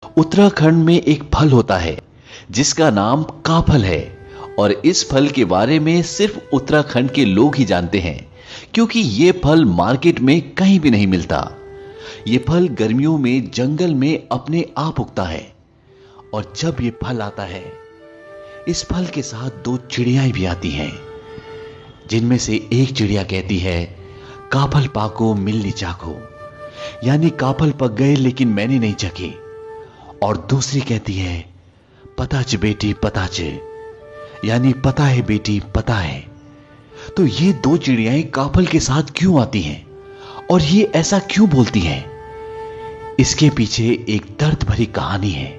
उत्तराखंड में एक फल होता है जिसका नाम काफल है। और इस फल के बारे में सिर्फ उत्तराखंड के लोग ही जानते हैं, क्योंकि ये फल मार्केट में कहीं भी नहीं मिलता। ये फल गर्मियों में जंगल में अपने आप उगता है। और जब ये फल आता है, इस फल के साथ दो चिड़ियाएं भी आती हैं, जिनमें से एक चिड़िया कहती है, काफल पाको मिलनी चाको, यानी काफल पक गए लेकिन मैंने नहीं चखे। और दूसरी कहती है, पताच बेटी पताच, यानी पता है बेटी पता है। तो ये दो चिड़ियाएं काफल के साथ क्यों आती हैं और ये ऐसा क्यों बोलती हैं? इसके पीछे एक दर्द भरी कहानी है।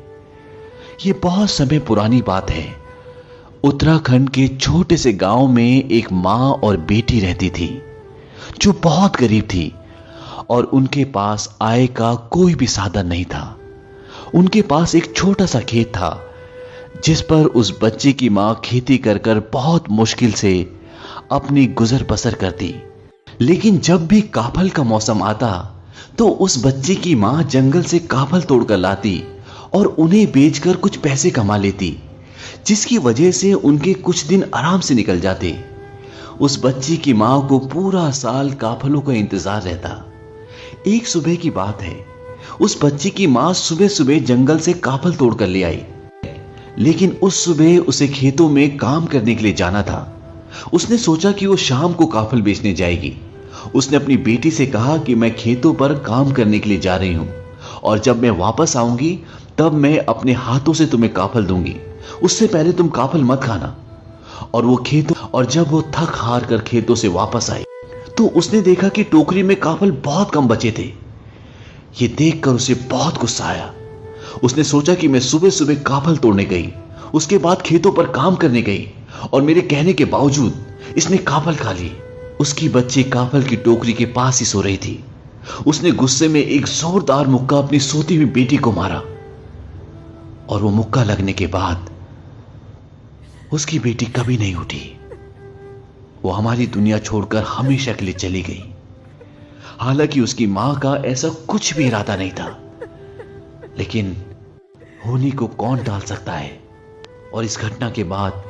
ये बहुत समय पुरानी बात है। उत्तराखंड के छोटे से गांव में एक मां और बेटी रहती थी, जो बहुत गरीब थी और उनके पास आय का कोई भी साधन नहीं था। उनके पास एक छोटा सा खेत था, जिस पर उस बच्चे की मां खेती कर कर बहुत मुश्किल से अपनी गुजर बसर करती। लेकिन जब भी काफल का मौसम आता तो उस बच्चे की मां जंगल से काफल तोड़कर लाती और उन्हें बेचकर कुछ पैसे कमा लेती, जिसकी वजह से उनके कुछ दिन आराम से निकल जाते। उस बच्चे की मां को पूरा साल काफलों का इंतजार रहता। एक सुबह की बात है, उस बच्चे की मां सुबह सुबह जंगल से काफल तोड़कर ले आई। लेकिन उस सुबह उसे खेतों में काम करने के लिए जाना था। उसने सोचा कि वो शाम को काफल बेचने जाएगी। उसने अपनी बेटी से कहा कि मैं खेतों पर काम करने के लिए जा रही हूं और जब मैं वापस आऊंगी तब मैं अपने हाथों से तुम्हें काफल दूंगी, उससे पहले तुम काफल मत खाना। और जब वो थक हार कर खेतों से वापस आई तो उसने देखा कि टोकरी में काफल बहुत कम बचे थे। ये देखकर उसे बहुत गुस्सा आया। उसने सोचा कि मैं सुबह सुबह काफल तोड़ने गई, उसके बाद खेतों पर काम करने गई और मेरे कहने के बावजूद इसने काफल खा ली। उसकी बच्ची काफल की टोकरी के पास ही सो रही थी। उसने गुस्से में एक जोरदार मुक्का अपनी सोती हुई बेटी को मारा और वो मुक्का लगने के बाद उसकी बेटी कभी नहीं उठी। वो हमारी दुनिया छोड़कर हमेशा के लिए चली गई। हालांकि उसकी मां का ऐसा कुछ भी इरादा नहीं था, लेकिन होनी को कौन टाल सकता है। और इस घटना के बाद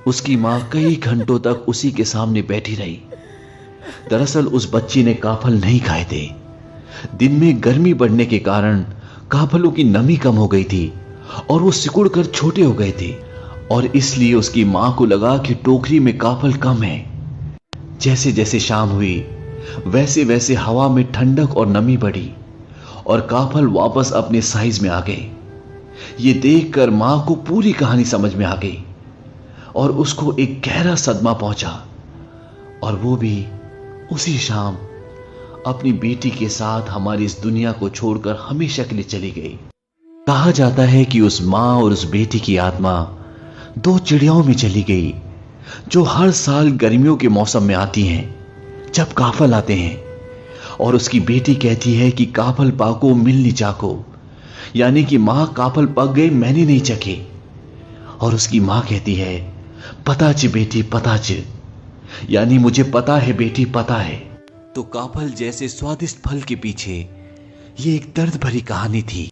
उसकी मां कई घंटों तक उसी के सामने बैठी रही। दरअसल उस बच्ची ने काफल नहीं खाए थे। दिन में गर्मी बढ़ने के कारण काफलों की नमी कम हो गई थी और वो सिकुड़ कर छोटे हो गए थे, और इसलिए उसकी मां को लगा कि टोकरी में काफल कम है। जैसे जैसे शाम हुई वैसे वैसे हवा में ठंडक और नमी बढ़ी और काफल वापस अपने साइज में आ गए। ये देखकर मां को पूरी कहानी समझ में आ गई और उसको एक गहरा सदमा पहुंचा, और वो भी उसी शाम अपनी बेटी के साथ हमारी इस दुनिया को छोड़कर हमेशा के लिए चली गई। कहा जाता है कि उस मां और उस बेटी की आत्मा दो चिड़ियाओं में चली गई, जो हर साल गर्मियों के मौसम में आती हैं, जब काफल आते हैं। और उसकी बेटी कहती है कि काफल पाको मिलनी चाको, यानी कि मां काफल पक गए मैंने नहीं चखे। और उसकी मां कहती है, पताच बेटी पताच, यानी मुझे पता है बेटी पता है। तो काफल जैसे स्वादिष्ट फल के पीछे ये एक दर्द भरी कहानी थी।